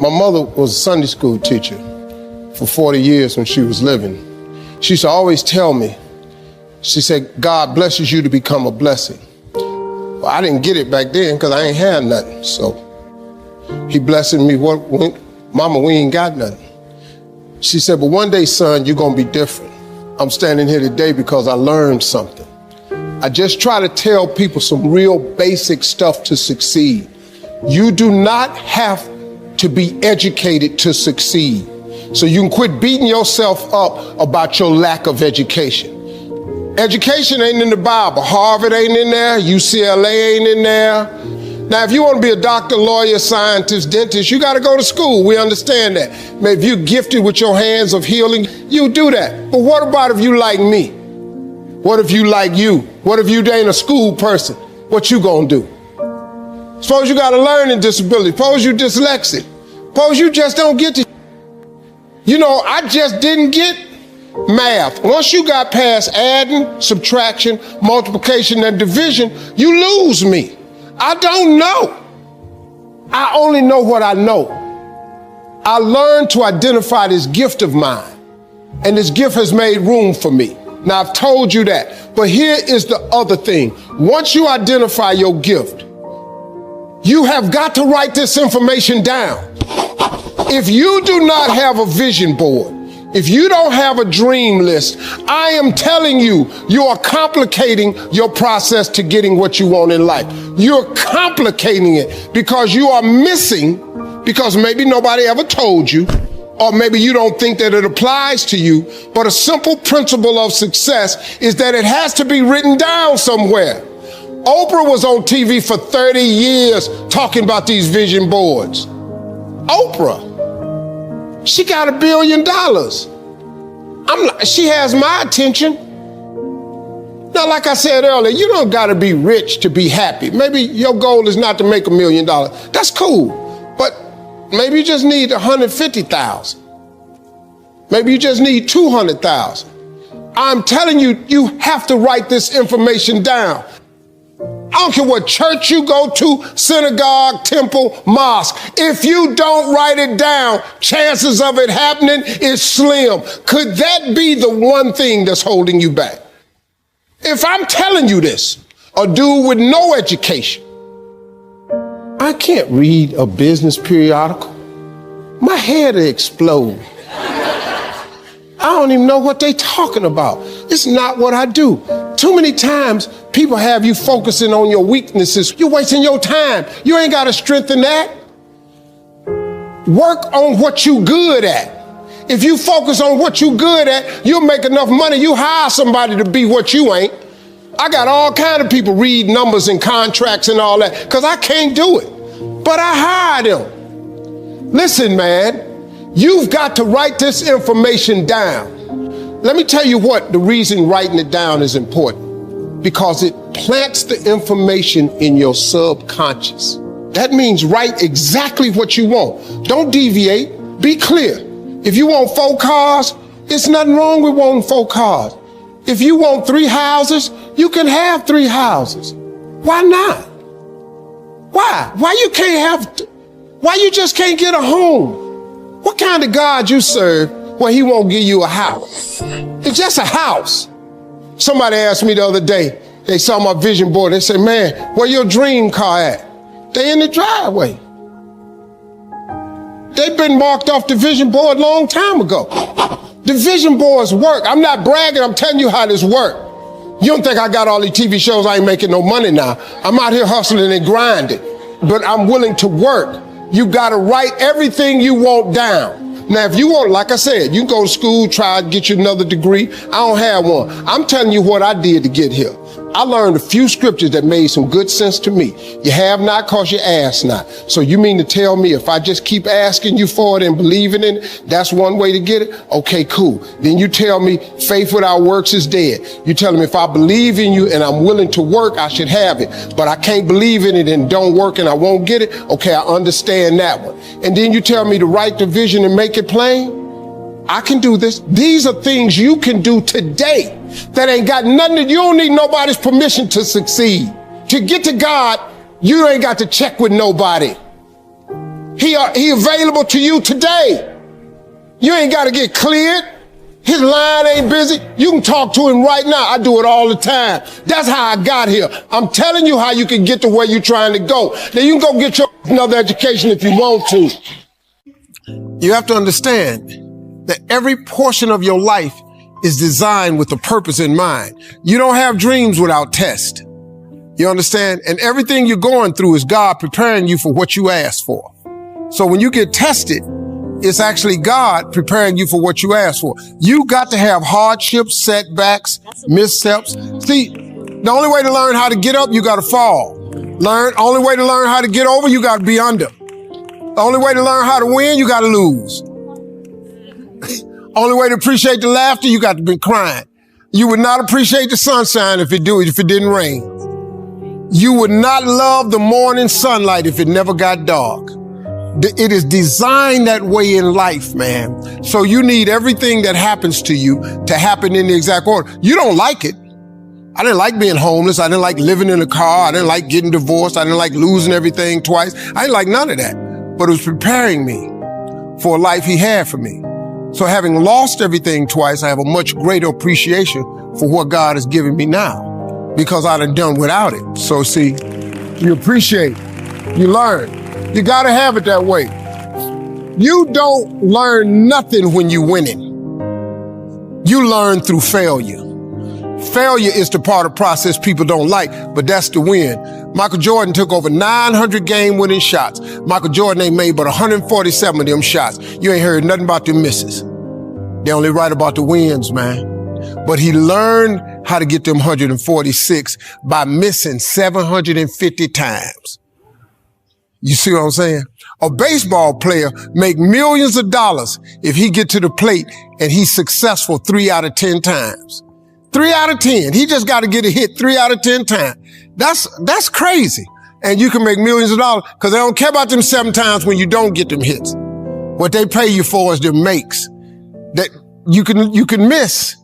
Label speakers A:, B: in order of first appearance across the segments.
A: My mother was a Sunday school teacher for 40 years when she was living. She used to always tell me, she said, God blesses you to become a blessing. Well, I didn't get it back then because I ain't had nothing. So he blessed me, Mama, we ain't got nothing. She said, but one day, son, you're gonna be different. I'm standing here today because I learned something. I just try to tell people some real basic stuff to succeed. You do not have to be educated to succeed. So you can quit beating yourself up about your lack of education. Education ain't in the Bible. Harvard ain't in there. UCLA ain't in there. Now, if you want to be a doctor, lawyer, scientist, dentist, you got to go to school. We understand that. Maybe if you're gifted with your hands of healing, you do that. But what about if you like me? What if you like you? What if you ain't a school person? What you gonna do? Suppose you got a learning disability. Suppose you dyslexic. Suppose you just don't get it. You know, I just didn't get math. Once you got past adding, subtraction, multiplication, and division, you lose me. I don't know. I only know what I know. I learned to identify this gift of mine, and this gift has made room for me. Now, I've told you that, but here is the other thing. Once you identify your gift, you have got to write this information down. If you do not have a vision board, if you don't have a dream list, I am telling you, you are complicating your process to getting what you want in life. You're complicating it because you are missing, because maybe nobody ever told you, or maybe you don't think that it applies to you, but a simple principle of success is that it has to be written down somewhere. Oprah was on TV for 30 years talking about these vision boards. Oprah, she got $1 billion. She has my attention. Now, like I said earlier, you don't gotta be rich to be happy. Maybe your goal is not to make $1 million. That's cool, but maybe you just need 150,000. Maybe you just need 200,000. I'm telling you, you have to write this information down. I don't care what church you go to, synagogue, temple, mosque. If you don't write it down, chances of it happening is slim. Could that be the one thing that's holding you back? If I'm telling you this, a dude with no education, I can't read a business periodical. My head will explode. I don't even know what they talking about. It's not what I do. Too many times people have you focusing on your weaknesses. You're wasting your time. You ain't got to strengthen that. Work on what you good at. If you focus on what you good at, you'll make enough money. You hire somebody to be what you ain't. I got all kind of people read numbers and contracts and all that because I can't do it. But I hire them. Listen, man, you've got to write this information down. Let me tell you what the reason writing it down is important. Because it plants the information in your subconscious. That means write exactly what you want. Don't deviate. Be clear. If you want 4 cars, it's nothing wrong with wanting 4 cars. If you want 3 houses, you can have 3 houses. Why not? Why? Why you just can't get a home? What kind of God you serve where he won't give you a house? It's just a house. Somebody asked me the other day, they saw my vision board, they said, man, where your dream car at? They in the driveway. They've been marked off the vision board a long time ago. The vision boards work. I'm not bragging, I'm telling you how this works. You don't think I got all these TV shows, I ain't making no money now. I'm out here hustling and grinding, but I'm willing to work. You gotta write everything you want down. Now, if you want, like I said, you can go to school, try to get you another degree. I don't have one. I'm telling you what I did to get here. I learned a few scriptures that made some good sense to me. You have not because you ask not. So you mean to tell me if I just keep asking you for it and believing in it, that's one way to get it? Okay, cool. Then you tell me faith without works is dead. You tell me if I believe in you and I'm willing to work, I should have it. But I can't believe in it and don't work and I won't get it. Okay, I understand that one. And then you tell me to write the vision and make it plain. I can do this. These are things you can do today that ain't got nothing to, you don't need nobody's permission to succeed. To get to God, you ain't got to check with nobody. He available to you today. You ain't got to get cleared. His line ain't busy. You can talk to him right now. I do it all the time. That's how I got here. I'm telling you how you can get to where you're trying to go. Then you can go get your another education if you want to. You have to understand that every portion of your life is designed with a purpose in mind. You don't have dreams without tests. You understand? And everything you're going through is God preparing you for what you asked for. So when you get tested, it's actually God preparing you for what you asked for. You got to have hardships, setbacks, missteps. See, the only way to learn how to get up, you got to fall. Only way to learn how to get over, you got to be under. The only way to learn how to win, you got to lose. Only way to appreciate the laughter, you got to be crying. You would not appreciate the sunshine if it didn't rain. You would not love the morning sunlight if it never got dark. It is designed that way in life, man. So you need everything that happens to you to happen in the exact order. You don't like it. I didn't like being homeless. I didn't like living in a car. I didn't like getting divorced. I didn't like losing everything twice. I didn't like none of that. But it was preparing me for a life he had for me. So having lost everything twice, I have a much greater appreciation for what God has given me now because I'd have done without it. So see, you appreciate, you learn. You gotta have it that way. You don't learn nothing when you're winning. You learn through failure. Failure is the part of the process people don't like, but that's the win. Michael Jordan took over 900 game-winning shots. Michael Jordan ain't made but 147 of them shots. You ain't heard nothing about them misses. They only write about the wins, man. But he learned how to get them 146 by missing 750 times. You see what I'm saying? A baseball player make millions of dollars if he get to the plate and he's successful 3 out of 10 times. 3 out of 10. He just got to get a hit 3 out of 10 times. That's crazy. And you can make millions of dollars because they don't care about them 7 times when you don't get them hits. What they pay you for is them makes. That you can miss.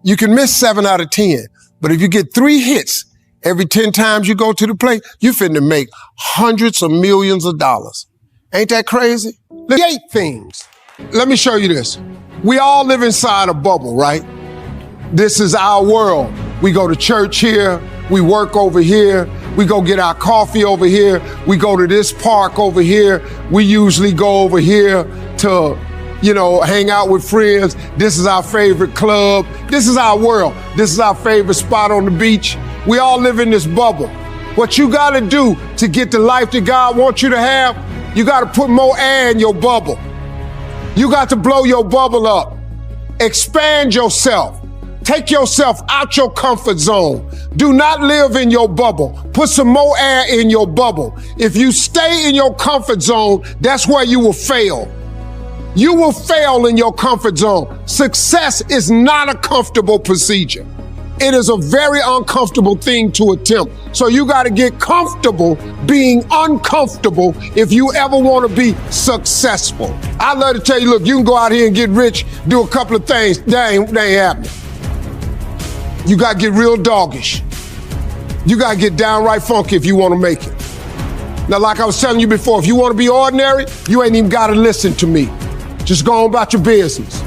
A: You can miss 7 out of 10. But if you get 3 hits every 10 times you go to the plate, you finna make hundreds of millions of dollars. Ain't that crazy? Look, 8 things. Let me show you this. We all live inside a bubble, right? This is our world. We go to church here. We work over here. We go get our coffee over here. We go to this park over here. We usually go over here to, hang out with friends. This is our favorite club. This is our world. This is our favorite spot on the beach. We all live in this bubble. What you gotta do to get the life that God wants you to have, you gotta put more air in your bubble. You got to blow your bubble up. Expand yourself. Take yourself out your comfort zone. Do not live in your bubble. Put some more air in your bubble. If you stay in your comfort zone, that's where you will fail. You will fail in your comfort zone. Success is not a comfortable procedure. It is a very uncomfortable thing to attempt. So you got to get comfortable being uncomfortable if you ever want to be successful. I'd love to tell you, look, you can go out here and get rich, do a couple of things. That ain't happening. You got to get real doggish. You got to get downright funky if you want to make it. Now, like I was telling you before, if you want to be ordinary, you ain't even got to listen to me. Just go on about your business.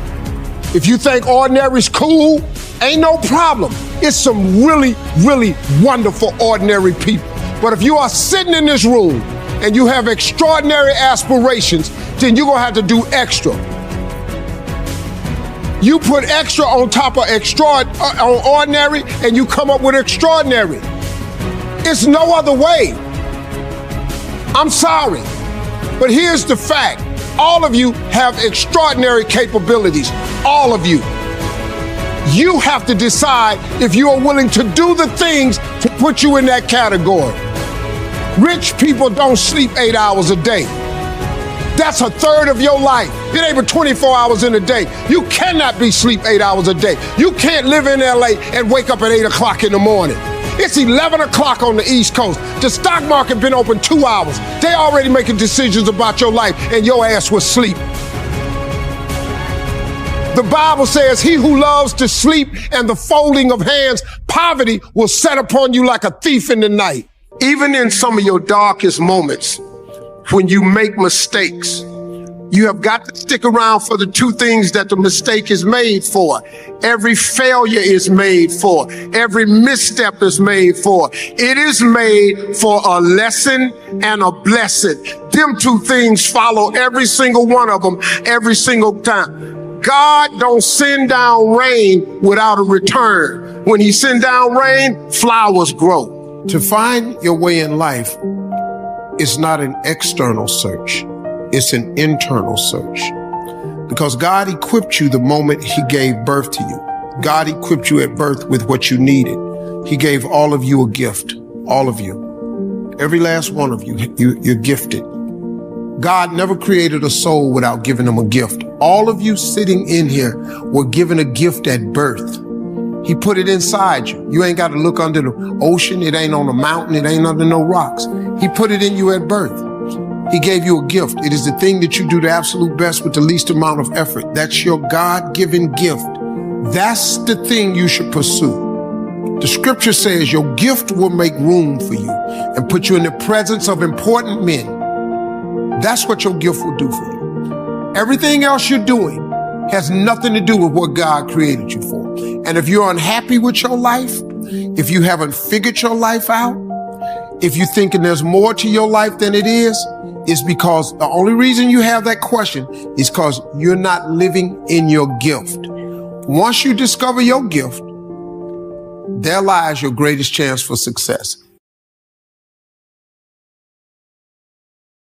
A: If you think ordinary's cool, ain't no problem. It's some really, really wonderful ordinary people. But if you are sitting in this room and you have extraordinary aspirations, then you're gonna have to do extra. You put extra on top of on ordinary and you come up with extraordinary. It's no other way. I'm sorry, but here's the fact. All of you have extraordinary capabilities, all of you. You have to decide if you are willing to do the things to put you in that category. Rich people don't sleep 8 hours a day. That's a third of your life. It ain't but 24 hours in a day. You cannot be sleep 8 hours a day. You can't live in LA and wake up at 8 o'clock in the morning. It's 11 o'clock on the East Coast. The stock market been open 2 hours. They already making decisions about your life and your ass was asleep. The Bible says, he who loves to sleep and the folding of hands, poverty will set upon you like a thief in the night. Even in some of your darkest moments, when you make mistakes. You have got to stick around for the two things that the mistake is made for. Every failure is made for. Every misstep is made for. It is made for a lesson and a blessing. Them two things follow every single one of them every single time. God don't send down rain without a return. When he send down rain, flowers grow. To find your way in life is not an external search. It's an internal search. Because God equipped you the moment he gave birth to you. God equipped you at birth with what you needed. He gave all of you a gift. All of you. Every last one of you, you're gifted. God never created a soul without giving them a gift. All of you sitting in here were given a gift at birth. He put it inside you. You ain't got to look under the ocean. It ain't on a mountain. It ain't under no rocks. He put it in you at birth. He gave you a gift. It is the thing that you do the absolute best with the least amount of effort. That's your God-given gift. That's the thing you should pursue. The scripture says your gift will make room for you and put you in the presence of important men. That's what your gift will do for you. Everything else you're doing has nothing to do with what God created you for. And if you're unhappy with your life, if you haven't figured your life out, if you're thinking there's more to your life than it is, it's because the only reason you have that question is because you're not living in your gift. Once you discover your gift, there lies your greatest chance for success.